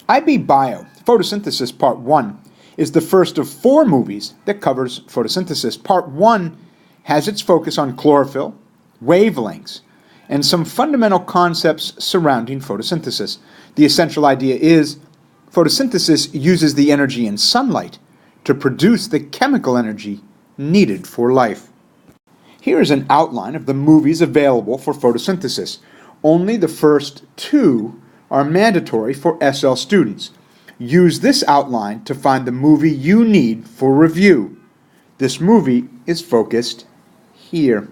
IB Bio, Photosynthesis Part I, is the first of 4 movies that covers photosynthesis. Part I has its focus on chlorophyll, wavelengths, and some fundamental concepts surrounding photosynthesis. The essential idea is photosynthesis uses the energy in sunlight to produce the chemical energy needed for life. Here is an outline of the movies available for photosynthesis. Only the first 2 are mandatory for SL students. Use this outline to find the movie you need for review. This movie is focused here.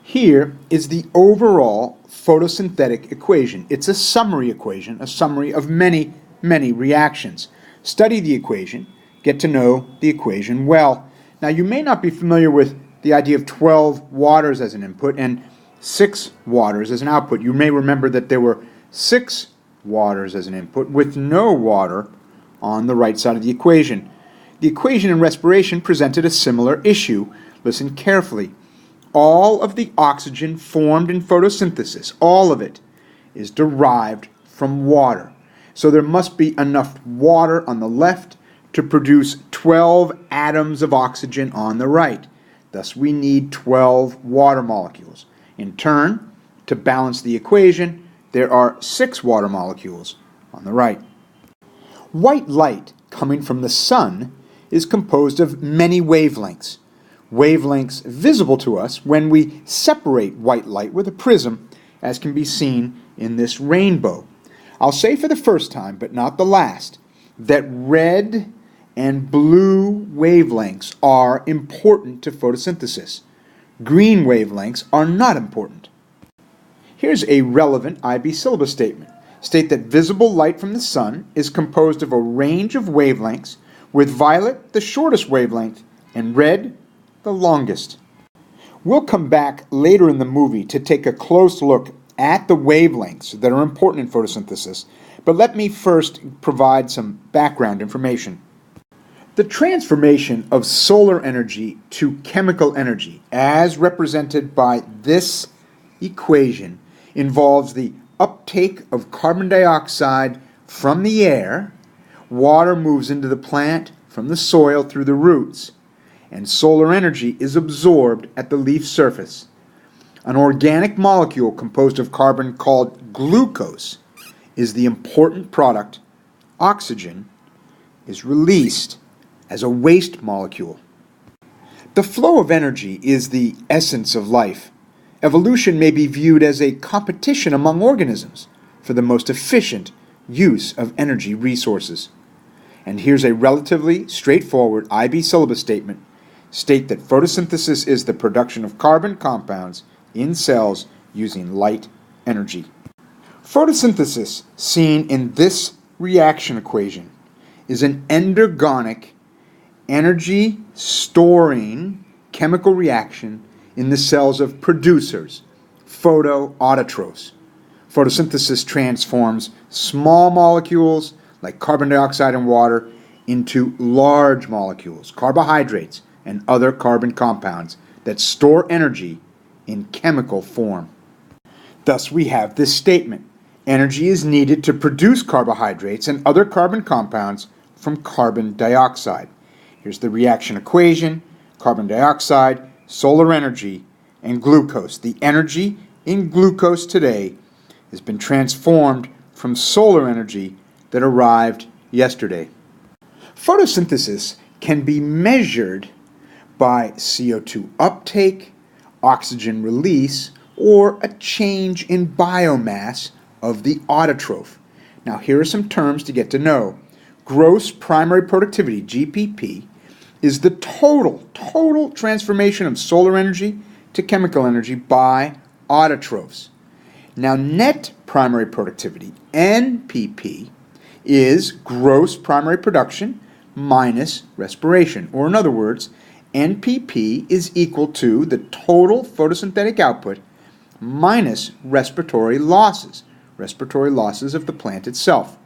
Here is the overall photosynthetic equation. It's a summary equation, a summary of many, many reactions. Study the equation, get to know the equation well. Now, you may not be familiar with the idea of 12 waters as an input and 6 waters as an output. You may remember that there were 6 waters as an input with no water on the right side of the equation. The equation in respiration presented a similar issue. Listen carefully. All of the oxygen formed in photosynthesis, all of it, is derived from water. So there must be enough water on the left to produce 12 atoms of oxygen on the right. Thus, we need 12 water molecules. In turn, to balance the equation, there are 6 water molecules on the right. White light coming from the sun is composed of many wavelengths. Wavelengths visible to us when we separate white light with a prism, as can be seen in this rainbow. I'll say for the first time, but not the last, that red and blue wavelengths are important to photosynthesis. Green wavelengths are not important. Here's a relevant IB syllabus statement. State that visible light from the sun is composed of a range of wavelengths, with violet the shortest wavelength and red the longest. We'll come back later in the movie to take a close look at the wavelengths that are important in photosynthesis, but let me first provide some background information. The transformation of solar energy to chemical energy, as represented by this equation, involves the uptake of carbon dioxide from the air, water moves into the plant from the soil through the roots, and solar energy is absorbed at the leaf surface. An organic molecule composed of carbon called glucose is the important product. Oxygen is released as a waste molecule. The flow of energy is the essence of life. Evolution may be viewed as a competition among organisms for the most efficient use of energy resources. And here's a relatively straightforward IB syllabus statement. State that photosynthesis is the production of carbon compounds in cells using light energy. Photosynthesis, seen in this reaction equation, is an endergonic, energy-storing chemical reaction in the cells of producers, photoautotrophs. Photosynthesis transforms small molecules like carbon dioxide and water into large molecules, carbohydrates, and other carbon compounds that store energy in chemical form. Thus, we have this statement. Energy is needed to produce carbohydrates and other carbon compounds from carbon dioxide. Here's the reaction equation: carbon dioxide, solar energy, and glucose. The energy in glucose today has been transformed from solar energy that arrived yesterday. Photosynthesis can be measured by CO2 uptake, oxygen release, or a change in biomass of the autotroph. Now, here are some terms to get to know. Gross primary productivity, GPP, is the total transformation of solar energy to chemical energy by autotrophs. Now, net primary productivity, NPP, is gross primary production minus respiration. Or in other words, NPP is equal to the total photosynthetic output minus respiratory losses of the plant itself.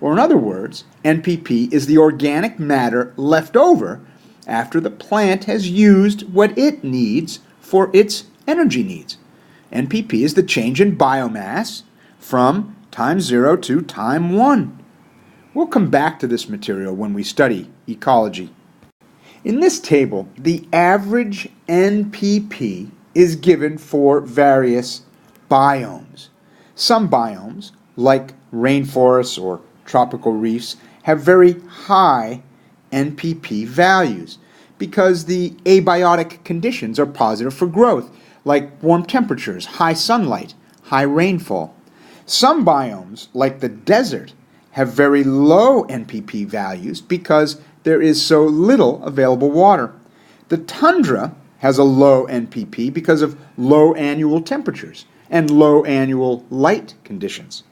Or in other words, NPP is the organic matter left over after the plant has used what it needs for its energy needs. NPP is the change in biomass from time 0 to time 1. We'll come back to this material when we study ecology. In this table, the average NPP is given for various biomes. Some biomes, like rainforests or tropical reefs, have very high NPP values because the abiotic conditions are positive for growth, like warm temperatures, high sunlight, high rainfall. Some biomes, like the desert, have very low NPP values because there is so little available water. The tundra has a low NPP because of low annual temperatures and low annual light conditions.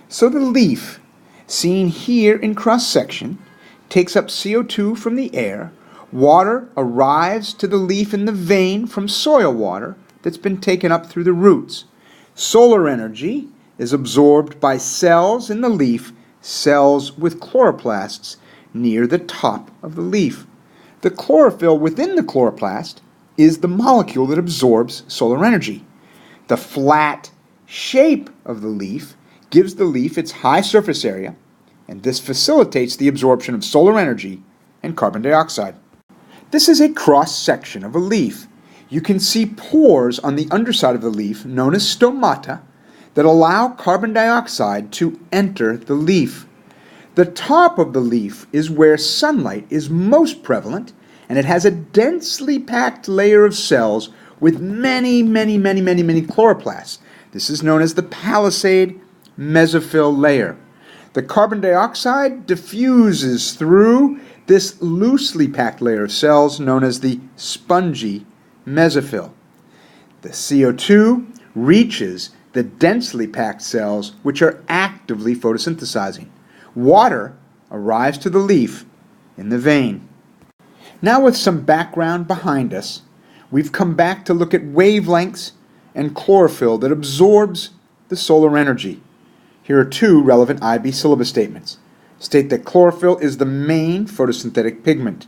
So the leaf, seen here in cross-section, takes up CO2 from the air. Water arrives to the leaf in the vein from soil water that's been taken up through the roots. Solar energy is absorbed by cells in the leaf, cells with chloroplasts near the top of the leaf. The chlorophyll within the chloroplast is the molecule that absorbs solar energy. The flat shape of the leaf gives the leaf its high surface area, and this facilitates the absorption of solar energy and carbon dioxide. This is a cross-section of a leaf. You can see pores on the underside of the leaf, known as stomata, that allow carbon dioxide to enter the leaf. The top of the leaf is where sunlight is most prevalent, and it has a densely packed layer of cells with many chloroplasts. This is known as the palisade mesophyll layer. The carbon dioxide diffuses through this loosely packed layer of cells known as the spongy mesophyll. The CO2 reaches the densely packed cells, which are actively photosynthesizing. Water arrives to the leaf in the vein. Now, with some background behind us, we've come back to look at wavelengths and chlorophyll that absorbs the solar energy. Here are two relevant IB syllabus statements. State that chlorophyll is the main photosynthetic pigment.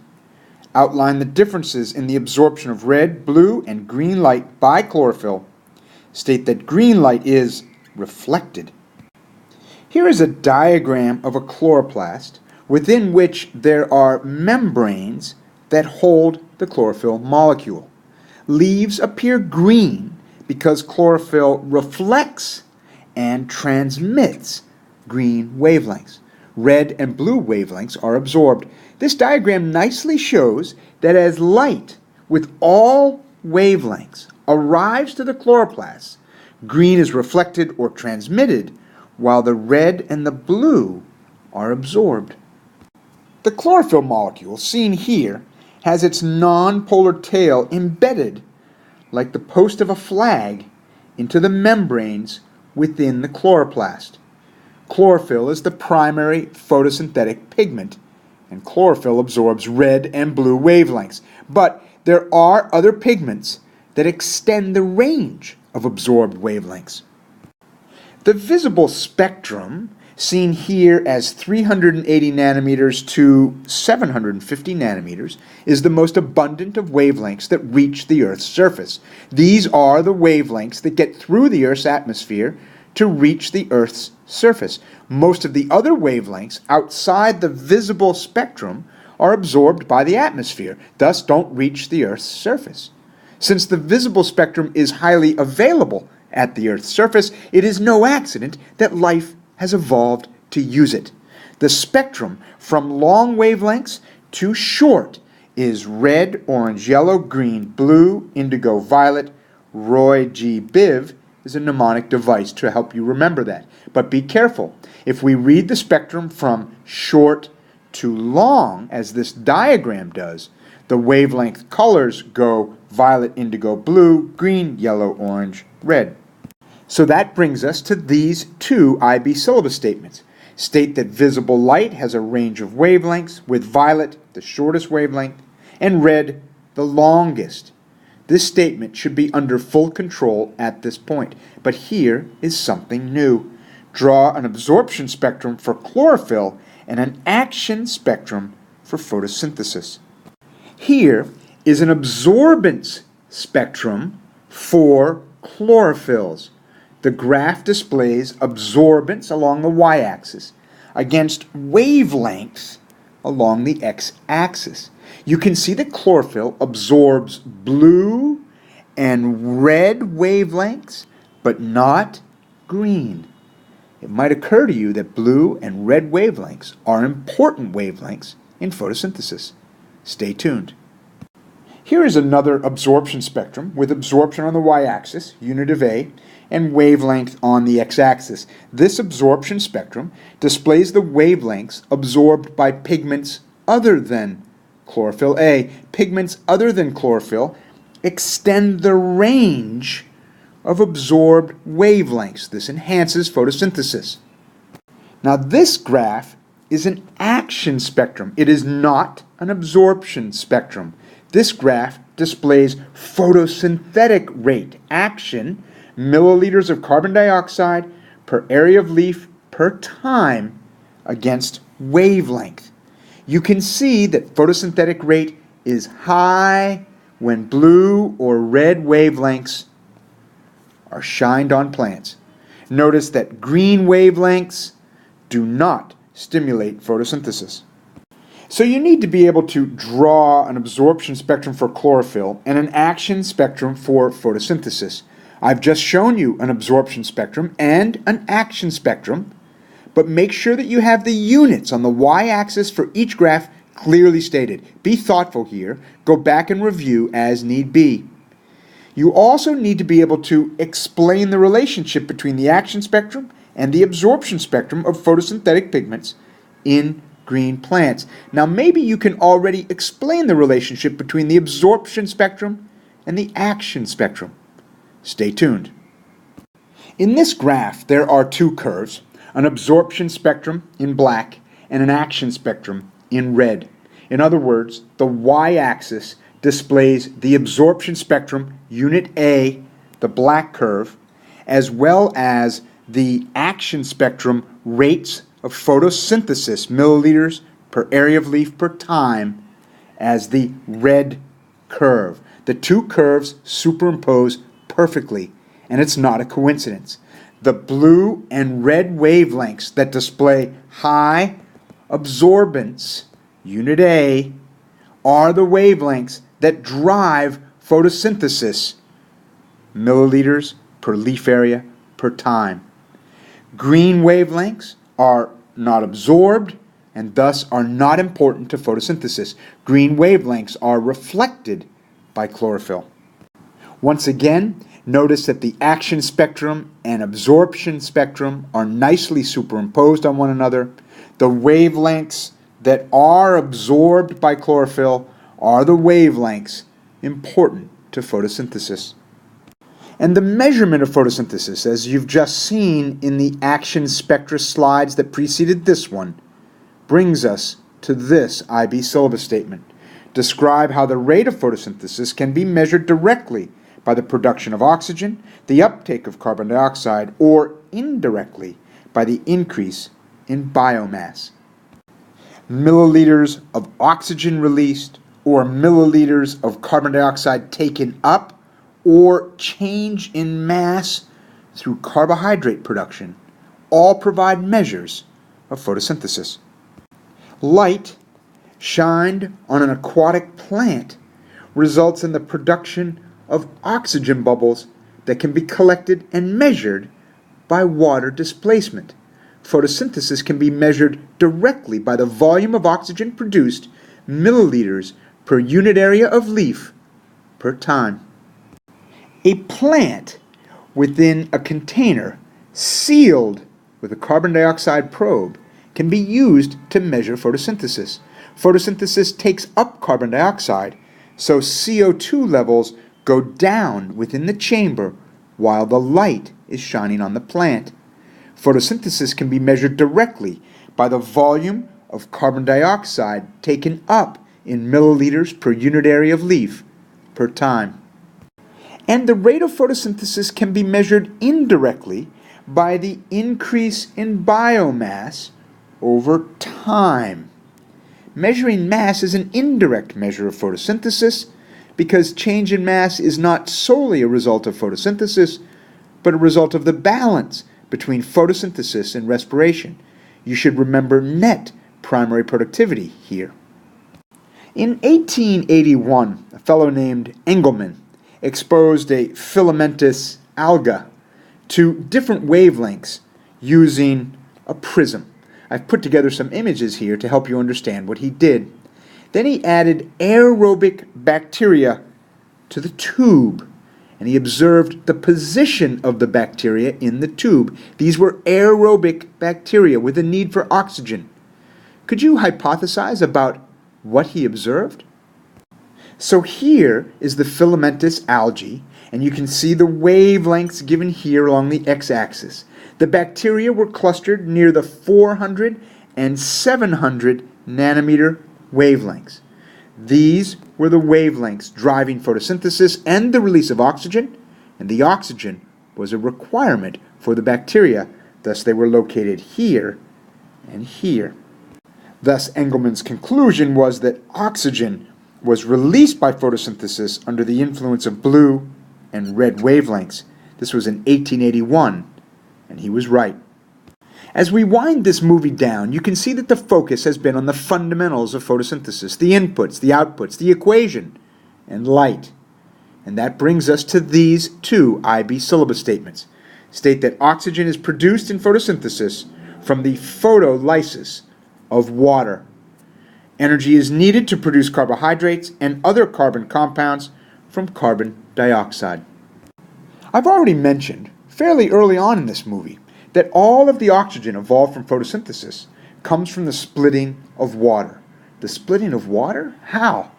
Outline the differences in the absorption of red, blue, and green light by chlorophyll. State that green light is reflected. Here is a diagram of a chloroplast within which there are membranes that hold the chlorophyll molecule. Leaves appear green because chlorophyll reflects and transmits green wavelengths. Red and blue wavelengths are absorbed. This diagram nicely shows that as light with all wavelengths arrives to the chloroplast, green is reflected or transmitted, while the red and the blue are absorbed. The chlorophyll molecule, seen here, has its nonpolar tail embedded, like the post of a flag, into the membranes within the chloroplast. Chlorophyll is the primary photosynthetic pigment, and chlorophyll absorbs red and blue wavelengths. But there are other pigments that extend the range of absorbed wavelengths. The visible spectrum, seen here as 380 nanometers to 750 nanometers, is the most abundant of wavelengths that reach the Earth's surface. These are the wavelengths that get through the Earth's atmosphere to reach the Earth's surface. Most of the other wavelengths outside the visible spectrum are absorbed by the atmosphere, thus don't reach the Earth's surface. Since the visible spectrum is highly available at the Earth's surface, it is no accident that life has evolved to use it. The spectrum from long wavelengths to short is red, orange, yellow, green, blue, indigo, violet. Roy G. Biv is a mnemonic device to help you remember that. But be careful. If we read the spectrum from short to long, as this diagram does, the wavelength colors go violet, indigo, blue, green, yellow, orange, red. So that brings us to these two IB syllabus statements. State that visible light has a range of wavelengths, with violet the shortest wavelength and red the longest. This statement should be under full control at this point, but here is something new. Draw an absorption spectrum for chlorophyll and an action spectrum for photosynthesis. Here is an absorbance spectrum for chlorophylls. The graph displays absorbance along the y-axis against wavelengths along the x-axis. You can see that chlorophyll absorbs blue and red wavelengths, but not green. It might occur to you that blue and red wavelengths are important wavelengths in photosynthesis. Stay tuned. Here is another absorption spectrum with absorption on the y-axis, unit of A, and wavelength on the x-axis. This absorption spectrum displays the wavelengths absorbed by pigments other than chlorophyll A. Pigments other than chlorophyll extend the range of absorbed wavelengths. This enhances photosynthesis. Now this graph is an action spectrum. It is not an absorption spectrum. This graph displays photosynthetic rate, action, milliliters of carbon dioxide per area of leaf per time against wavelength. You can see that photosynthetic rate is high when blue or red wavelengths are shined on plants. Notice that green wavelengths do not stimulate photosynthesis. So you need to be able to draw an absorption spectrum for chlorophyll and an action spectrum for photosynthesis. I've just shown you an absorption spectrum and an action spectrum, but make sure that you have the units on the y-axis for each graph clearly stated. Be thoughtful here. Go back and review as need be. You also need to be able to explain the relationship between the action spectrum and the absorption spectrum of photosynthetic pigments in green plants. Now maybe you can already explain the relationship between the absorption spectrum and the action spectrum. Stay tuned. In this graph there are two curves, an absorption spectrum in black and an action spectrum in red. In other words, the y-axis displays the absorption spectrum, unit A, the black curve, as well as the action spectrum rates of photosynthesis, milliliters per area of leaf per time, as the red curve. The two curves superimpose perfectly, and it's not a coincidence. The blue and red wavelengths that display high absorbance, unit A, are the wavelengths that drive photosynthesis, milliliters per leaf area per time. Green wavelengths are not absorbed and thus are not important to photosynthesis. Green wavelengths are reflected by chlorophyll. Once again, notice that the action spectrum and absorption spectrum are nicely superimposed on one another. The wavelengths that are absorbed by chlorophyll are the wavelengths important to photosynthesis. And the measurement of photosynthesis, as you've just seen in the action spectra slides that preceded this one, brings us to this IB syllabus statement. Describe how the rate of photosynthesis can be measured directly by the production of oxygen, the uptake of carbon dioxide, or indirectly by the increase in biomass. Milliliters of oxygen released, or milliliters of carbon dioxide taken up, or change in mass through carbohydrate production, all provide measures of photosynthesis. Light shined on an aquatic plant results in the production of oxygen bubbles that can be collected and measured by water displacement. Photosynthesis can be measured directly by the volume of oxygen produced, milliliters per unit area of leaf per time. A plant within a container sealed with a carbon dioxide probe can be used to measure photosynthesis. Photosynthesis takes up carbon dioxide, so CO2 levels go down within the chamber while the light is shining on the plant. Photosynthesis can be measured directly by the volume of carbon dioxide taken up in milliliters per unit area of leaf per time. And the rate of photosynthesis can be measured indirectly by the increase in biomass over time. Measuring mass is an indirect measure of photosynthesis because change in mass is not solely a result of photosynthesis, but a result of the balance between photosynthesis and respiration. You should remember net primary productivity here. In 1881, a fellow named Engelmann exposed a filamentous alga to different wavelengths using a prism. I've put together some images here to help you understand what he did. Then he added aerobic bacteria to the tube, and he observed the position of the bacteria in the tube. These were aerobic bacteria with a need for oxygen. Could you hypothesize about what he observed? So here is the filamentous algae, and you can see the wavelengths given here along the x-axis. The bacteria were clustered near the 400 and 700 nanometer wavelengths. These were the wavelengths driving photosynthesis and the release of oxygen, and the oxygen was a requirement for the bacteria, thus they were located here and here. Thus Engelmann's conclusion was that oxygen was released by photosynthesis under the influence of blue and red wavelengths. This was in 1881, and he was right. As we wind this movie down, you can see that the focus has been on the fundamentals of photosynthesis, the inputs, the outputs, the equation, and light. And that brings us to these two IB syllabus statements. State that oxygen is produced in photosynthesis from the photolysis of water. Energy is needed to produce carbohydrates and other carbon compounds from carbon dioxide. I've already mentioned, fairly early on in this movie, that all of the oxygen evolved from photosynthesis comes from the splitting of water. The splitting of water? How?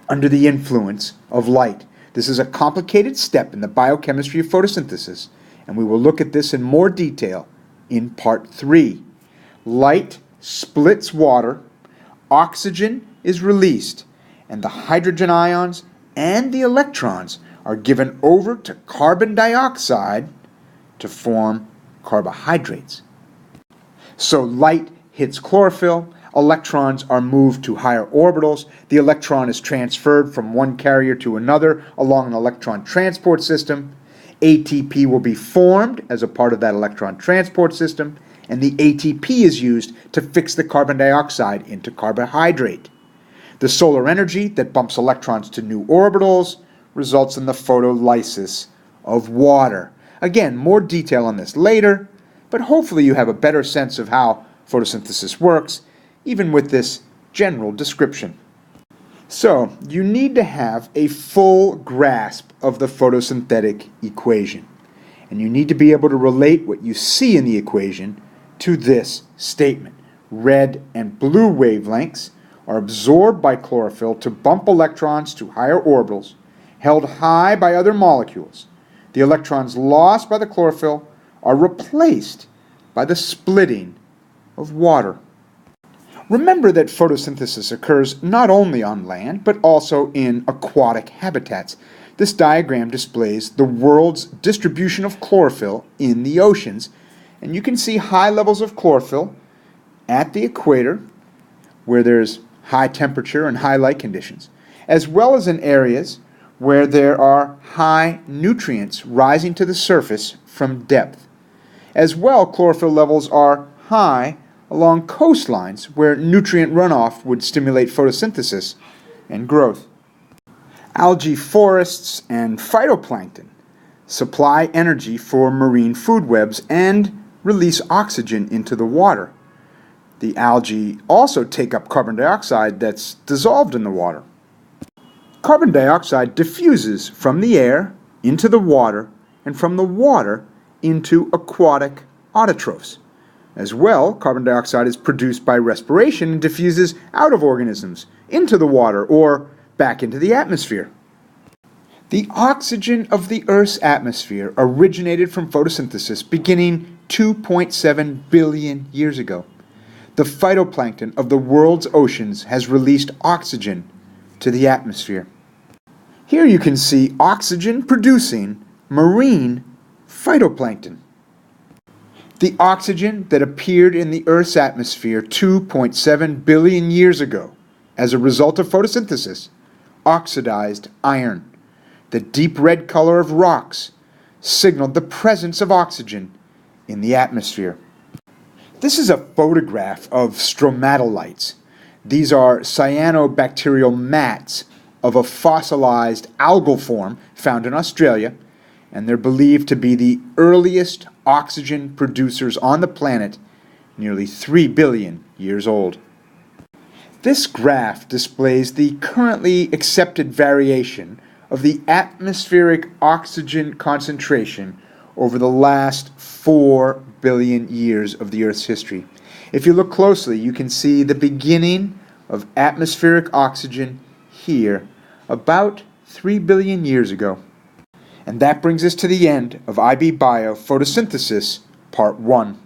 Under the influence of light. This is a complicated step in the biochemistry of photosynthesis, and we will look at this in more detail in Part 3. Light splits water, oxygen is released, and the hydrogen ions and the electrons are given over to carbon dioxide to form carbohydrates. So light hits chlorophyll, electrons are moved to higher orbitals, the electron is transferred from one carrier to another along an electron transport system, ATP will be formed as a part of that electron transport system, and the ATP is used to fix the carbon dioxide into carbohydrate. The solar energy that bumps electrons to new orbitals results in the photolysis of water. Again, more detail on this later, but hopefully you have a better sense of how photosynthesis works, even with this general description. So, you need to have a full grasp of the photosynthetic equation, and you need to be able to relate what you see in the equation to this statement. Red and blue wavelengths are absorbed by chlorophyll to bump electrons to higher orbitals, held high by other molecules. The electrons lost by the chlorophyll are replaced by the splitting of water. Remember that photosynthesis occurs not only on land, but also in aquatic habitats. This diagram displays the world's distribution of chlorophyll in the oceans, and you can see high levels of chlorophyll at the equator, where there's high temperature and high light conditions, as well as in areas where there are high nutrients rising to the surface from depth. As well, chlorophyll levels are high along coastlines where nutrient runoff would stimulate photosynthesis and growth. Algae forests and phytoplankton supply energy for marine food webs and release oxygen into the water. The algae also take up carbon dioxide that's dissolved in the water. Carbon dioxide diffuses from the air into the water and from the water into aquatic autotrophs. As well, carbon dioxide is produced by respiration and diffuses out of organisms into the water or back into the atmosphere. The oxygen of the Earth's atmosphere originated from photosynthesis beginning 2.7 billion years ago. The phytoplankton of the world's oceans has released oxygen to the atmosphere. Here you can see oxygen-producing marine phytoplankton. The oxygen that appeared in the Earth's atmosphere 2.7 billion years ago as a result of photosynthesis oxidized iron. The deep red color of rocks signaled the presence of oxygen in the atmosphere. This is a photograph of stromatolites. These are cyanobacterial mats of a fossilized algal form found in Australia, and they're believed to be the earliest oxygen producers on the planet, nearly 3 billion years old. This graph displays the currently accepted variation of the atmospheric oxygen concentration over the last 4 billion years of the Earth's history. If you look closely, you can see the beginning of atmospheric oxygen here about 3 billion years ago. And that brings us to the end of IB Bio Photosynthesis Part 1.